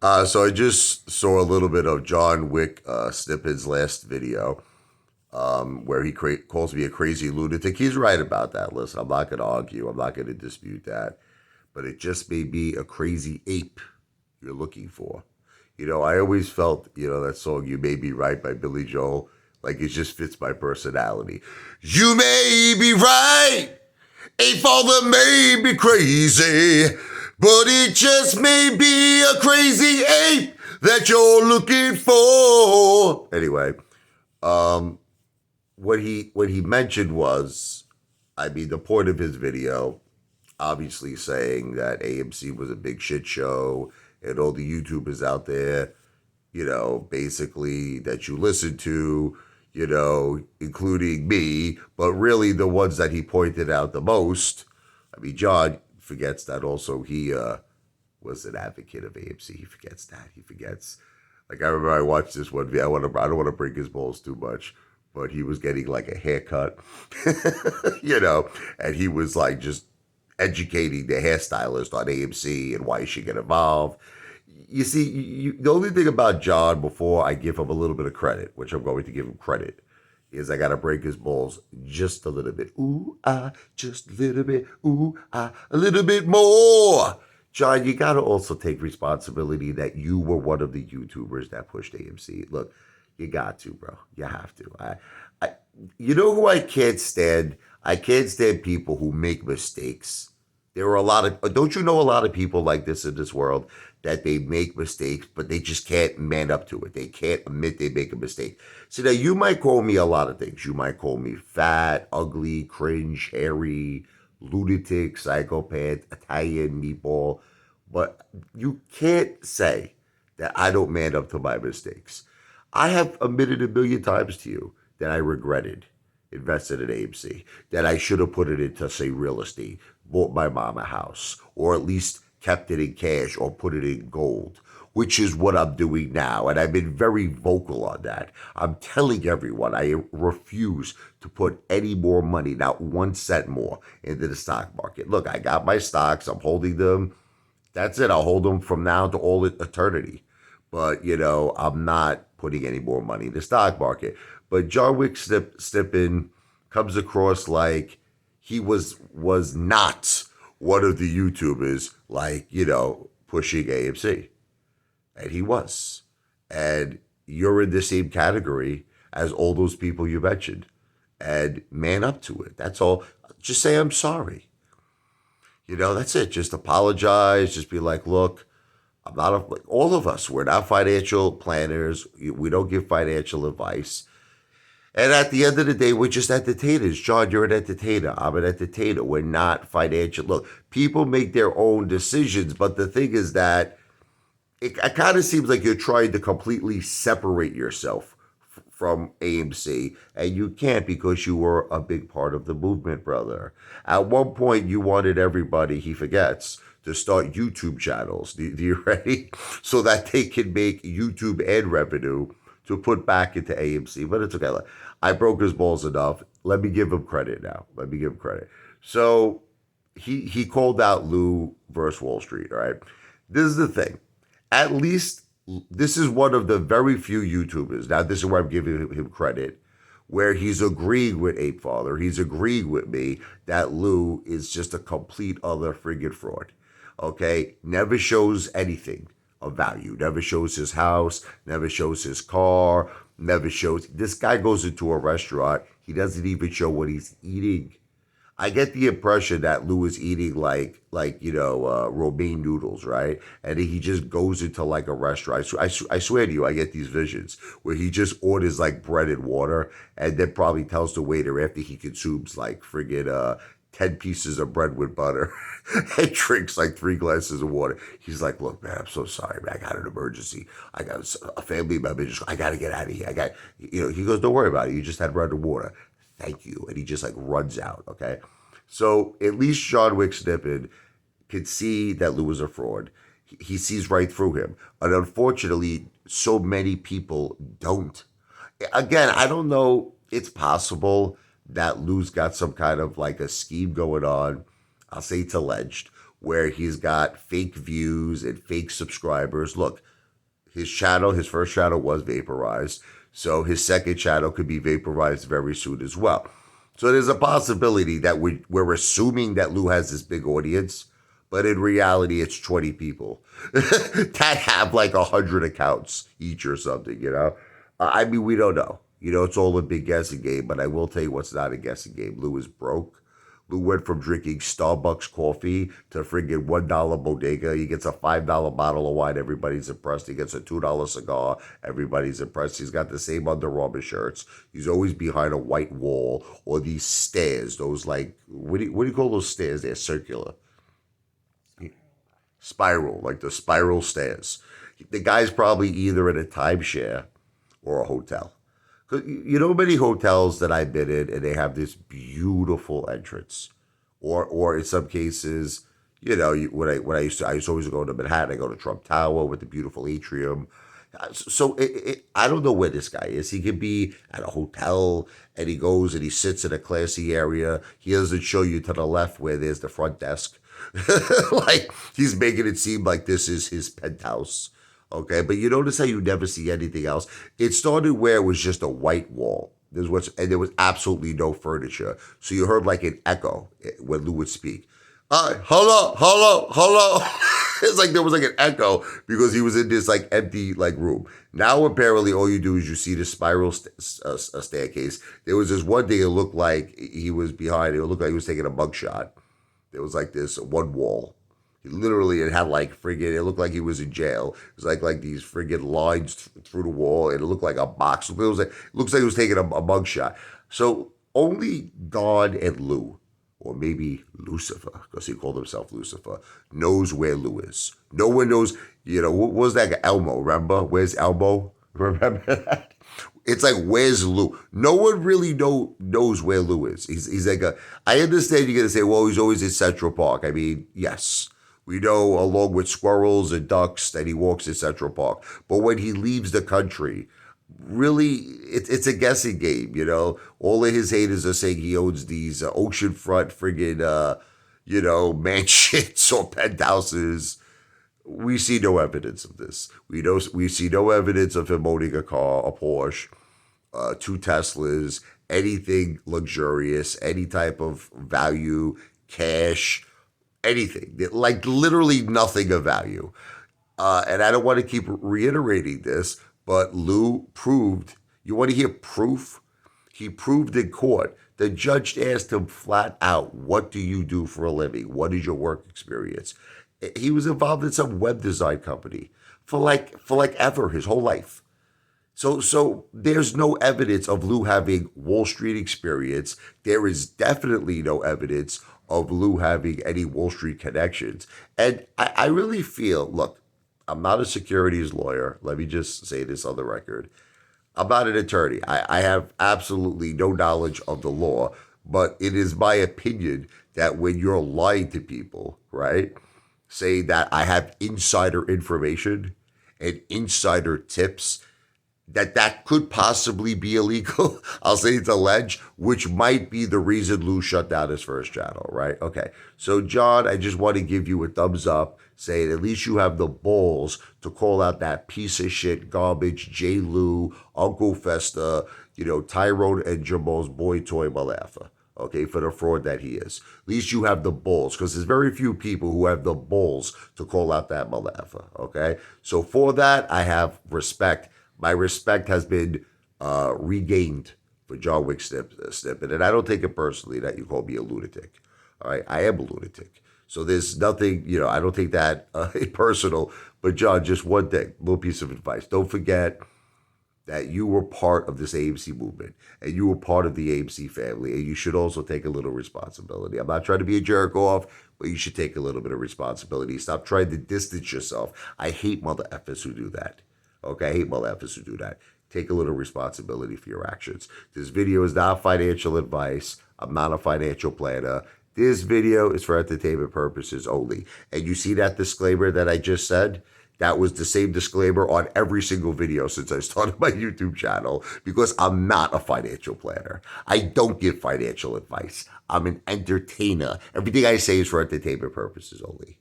So I just saw a little bit of John Wick Snipin's last video, where he calls me a crazy lunatic. He's right about that. Listen, I'm not going to argue. I'm not going to dispute that. But it just may be a crazy ape you're looking for. I always felt, that song "You May Be Right" by Billy Joel, like it just fits my personality. You may be right, a father may be crazy, but it just may be a crazy ape that you're looking for. Anyway, what he mentioned was, I mean, the point of his video, obviously saying that AMC was a big shit show and all the YouTubers out there, basically that you listen to, including me, but really the ones that he pointed out the most. I mean, John forgets that also he was an advocate of AMC. He forgets that. He forgets. Like I remember I watched this one video. I don't want to break his balls too much, but he was getting like a haircut, and he was like just educating the hairstylist on AMC and why he should get involved. You see, the only thing about John, before I give him a little bit of credit, which I'm going to give him credit, is I got to break his balls just a little bit. Ooh, ah, just a little bit. Ooh, ah, a little bit more. John, you got to also take responsibility that you were one of the YouTubers that pushed AMC. Look, you got to, bro. You have to. I, you know who I can't stand? I can't stand people who make mistakes. There are a lot of, don't you know a lot of people like this in this world that they make mistakes, but they just can't man up to it. They can't admit they make a mistake. So now you might call me a lot of things. You might call me fat, ugly, cringe, hairy, lunatic, psychopath, Italian meatball, but you can't say that I don't man up to my mistakes. I have admitted a million times to you that I regretted invested in AMC, that I should have put it into, say, real estate, bought my mom a house, or at least kept it in cash or put it in gold, which is what I'm doing now. And I've been very vocal on that. I'm telling everyone I refuse to put any more money, not 1 cent more, into the stock market. Look, I got my stocks, I'm holding them. That's it. I'll hold them from now to all eternity. But, I'm not putting any more money in the stock market. But Johnwicksnipin comes across like he was not one of the YouTubers, like, pushing AMC. And he was. And you're in the same category as all those people you mentioned. And man up to it. That's all. Just say, I'm sorry. That's it. Just apologize. Just be like, look, I'm not, like all of us, we're not financial planners. We don't give financial advice. And at the end of the day, we're just entertainers. John, you're an entertainer. I'm an entertainer. We're not financial. Look, people make their own decisions, but the thing is that it kind of seems like you're trying to completely separate yourself from AMC, and you can't because you were a big part of the movement, brother. At one point, you wanted everybody, he forgets, to start YouTube channels. Do you ready? So that they can make YouTube ad revenue to put back into AMC. But it's okay. I broke his balls enough. Let me give him credit now. Let me give him credit. So he called out Lou versus Wall Street, all right? This is the thing. At least this is one of the very few YouTubers. Now, this is where I'm giving him credit, where he's agreeing with Ape Father. He's agreeing with me that Lou is just a complete other friggin' fraud. Okay? Never shows anything of value. Never shows his house, never shows his car, never shows. This guy goes into a restaurant. He doesn't even show what he's eating. I get the impression that Lou is eating like romaine noodles, right? And he just goes into like a restaurant. I swear to you, I get these visions where he just orders like bread and water, and then probably tells the waiter after he consumes like friggin' 10 pieces of bread with butter and drinks like 3 glasses of water. He's like, look, man, I'm so sorry, man. I got an emergency. I got a family member. I got to get out of here. He goes, don't worry about it. You just had bread and water. Thank you. And he just like runs out. Okay. So at least Johnwicksnipin could see that Lou is a fraud. He sees right through him. And unfortunately, so many people don't. Again, I don't know. It's possible that Lou's got some kind of like a scheme going on. I'll say it's alleged, where he's got fake views and fake subscribers. Look, his first channel was vaporized. So his second channel could be vaporized very soon as well. So there's a possibility that we're assuming that Lou has this big audience, but in reality, it's 20 people that have like 100 accounts each or something, you know? I mean, we don't know. You know, it's all a big guessing game, but I will tell you what's not a guessing game. Lou is broke. Lou went from drinking Starbucks coffee to friggin' $1 bodega. He gets a $5 bottle of wine. Everybody's impressed. He gets a $2 cigar. Everybody's impressed. He's got the same Under Armour shirts. He's always behind a white wall or these stairs. Those like, what do you call those stairs? They're circular. Spiral, like the spiral stairs. The guy's probably either in a timeshare or a hotel. You know many hotels that I've been in, and they have this beautiful entrance, or in some cases, you know, I used to always go to Manhattan. I go to Trump Tower with the beautiful atrium. So I don't know where this guy is. He could be at a hotel, and he goes and he sits in a classy area. He doesn't show you to the left where there's the front desk. Like he's making it seem like this is his penthouse. Okay, but you notice how you never see anything else. It started where it was just a white wall. And there was absolutely no furniture. So you heard like an echo when Lou would speak. Hello, hello, hello. It's like there was like an echo because he was in this like empty like room. Now apparently all you do is you see the spiral staircase. There was this one thing. It looked like he was behind. It looked like he was taking a mugshot. There was like this one wall. He literally, it had like friggin', it looked like he was in jail. It was like these friggin' lines through the wall, and it looked like a box. It looks like he was taking a mugshot. So only God and Lou, or maybe Lucifer, because he called himself Lucifer, knows where Lou is. No one knows, you know, what was that guy? Elmo, remember? Where's Elmo? Remember that? It's like, where's Lou? No one really knows where Lou is. He's like I understand you're going to say, well, he's always in Central Park. I mean, yes. We know, along with squirrels and ducks, that he walks in Central Park. But when he leaves the country, really, it's a guessing game, you know? All of his haters are saying he owns these oceanfront friggin', you know, mansions or penthouses. We see no evidence of this. We see no evidence of him owning a car, a Porsche, 2 Teslas, anything luxurious, any type of value, cash, anything, like literally nothing of value. And I don't want to keep reiterating this, but Lou proved, you want to hear proof? He proved in court. The judge asked him flat out, what do you do for a living? What is your work experience? He was involved in some web design company for like ever, his whole life. So there's no evidence of Lou having Wall Street experience. There is definitely no evidence of Lou having any Wall Street connections. And I really feel, look, I'm not a securities lawyer. Let me just say this on the record. I'm not an attorney. I have absolutely no knowledge of the law, but it is my opinion that when you're lying to people, right, say that I have insider information and insider tips, that could possibly be illegal. I'll say it's alleged, which might be the reason Lou shut down his first channel, right? Okay. So, John, I just want to give you a thumbs up, saying at least you have the balls to call out that piece of shit garbage, J. Lou, Uncle Festa, you know, Tyrone and Jamal's boy toy Malafa, okay, for the fraud that he is. At least you have the balls, because there's very few people who have the balls to call out that Malafa, okay? So for that, I have respect. My respect has been regained for Johnwicksnipin, and I don't take it personally that you call me a lunatic. All right, I am a lunatic. So there's nothing, you know, I don't take that personal. But John, just one thing, little piece of advice. Don't forget that you were part of this AMC movement, and you were part of the AMC family, and you should also take a little responsibility. I'm not trying to be a jerk off, but you should take a little bit of responsibility. Stop trying to distance yourself. I hate mother effers who do that. Okay, I hate mother effers who do that. Take a little responsibility for your actions. This video is not financial advice. I'm not a financial planner. This video is for entertainment purposes only. And you see that disclaimer that I just said? That was the same disclaimer on every single video since I started my YouTube channel, because I'm not a financial planner. I don't give financial advice. I'm an entertainer. Everything I say is for entertainment purposes only.